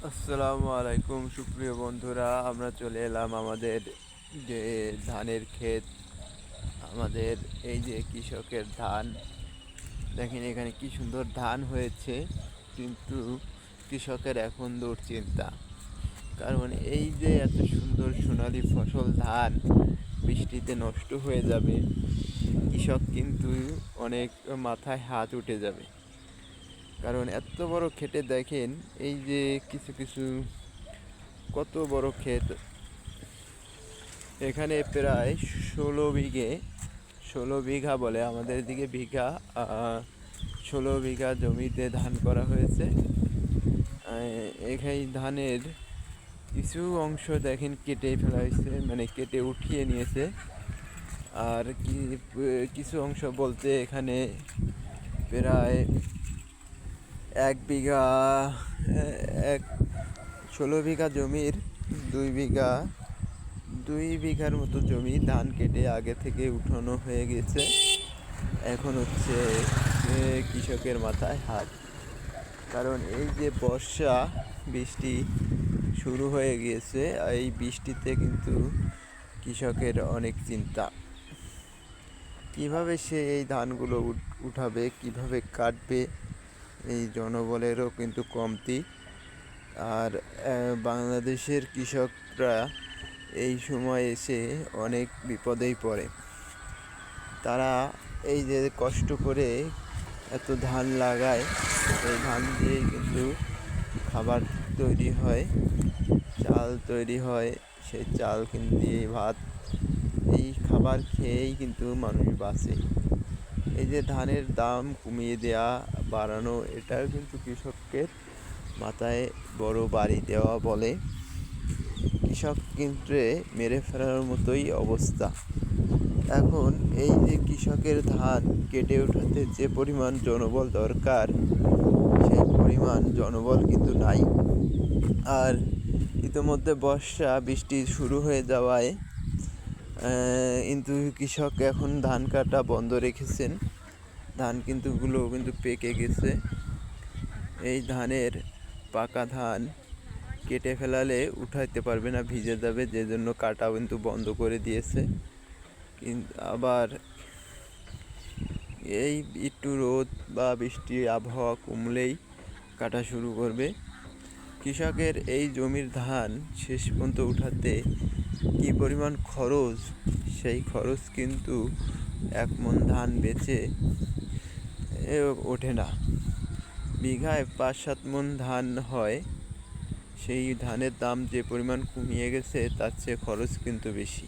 আসসালামু আলাইকুম সুপ্রিয় বন্ধুরা, আমরা চলে এলাম আমাদের যে ধানের ক্ষেত। আমাদের এই যে কৃষকের ধান, দেখেন এখানে কি সুন্দর ধান হয়েছে, কিন্তু কৃষকের এখন দুশ্চিন্তা। কারণ এই যে এত সুন্দর সোনালী ফসল ধান বৃষ্টিতে নষ্ট হয়ে যাবে, কৃষক কিন্তু অনেক মাথায় হাত উঠে যাবে। কারণ এত বড় খেটে দেখেন, এই যে কিছু কিছু কত বড় ক্ষেত, এখানে প্রায় 16 বিঘে, 16 বিঘা বলে আমাদের দিকে বিঘা, 16 বিঘা জমিতে ধান করা হয়েছে। এখানে ধানের কিছু অংশ দেখেন কেটে ফেলা হয়েছে, মানে কেটে উঠিয়ে নিয়েছে। আর কিছু অংশ বলতে এখানে প্রায় 1 বিঘা, এক 16 বিঘা জমির 2 বিঘা, 2 বিঘার মতো জমি ধান কেটে আগে থেকে উঠানো হয়ে গেছে। এখন হচ্ছে কৃষকের মাথায় হাত। কারণ এই যে বর্ষা বৃষ্টি শুরু হয়ে গিয়েছে, এই বৃষ্টিতে কিন্তু কৃষকের অনেক চিন্তা। কিভাবে সে এই ধানগুলো উঠাবে, কিভাবে কাটবে, এই জনবলেরও কিন্তু কমতি। আর বাংলাদেশের কৃষকরা এই সময় এসে অনেক বিপদেই পড়ে। তারা এই যে কষ্ট করে এত ধান লাগায়, এই ধান দিয়েই কিন্তু খাবার তৈরি হয়, চাল তৈরি হয়। সেই চাল দিয়ে ভাত, এই খাবার খেয়েই কিন্তু মানুষ বাঁচে। এই যে ধানের দাম কমিয়ে দেওয়া বাড়ানো, এটাও কিন্তু কৃষকের মাথায় বড় বাড়ি দেওয়া বলে। কৃষক কিন্তু মেরে ফেলার মতোই অবস্থা। এখন এই যে কৃষকের ধান কেটে ওঠাতে যে পরিমাণ জনবল দরকার, সেই পরিমাণ জনবল কিন্তু নাই। আর ইতিমধ্যে বর্ষা বৃষ্টি শুরু হয়ে যাওয়ায় কিন্তু কৃষক এখন ধান কাটা বন্ধ রেখেছেন। ধান কিন্তু পেকে গেছে। এই ধানের পাকা ধান কেটে ফেলালে উঠাইতে পারবে না, ভিজে যাবে, যে জন্য কাটা কিন্তু বন্ধ করে দিয়েছে। কিন্তু আবার এই একটু রোদ বা বৃষ্টির আবহাওয়া কমলেই কাটা শুরু করবে। কৃষকের এই জমির ধান শেষ পর্যন্ত উঠাতে কী পরিমাণ খরচ, সেই খরচ কিন্তু 1 মণ ধান বেচে ওঠে না। বিঘায় 5-7 মণ ধান হয়, সেই ধানের দাম যে পরিমাণ কমিয়ে গেছে, তার চেয়ে খরচ কিন্তু বেশি।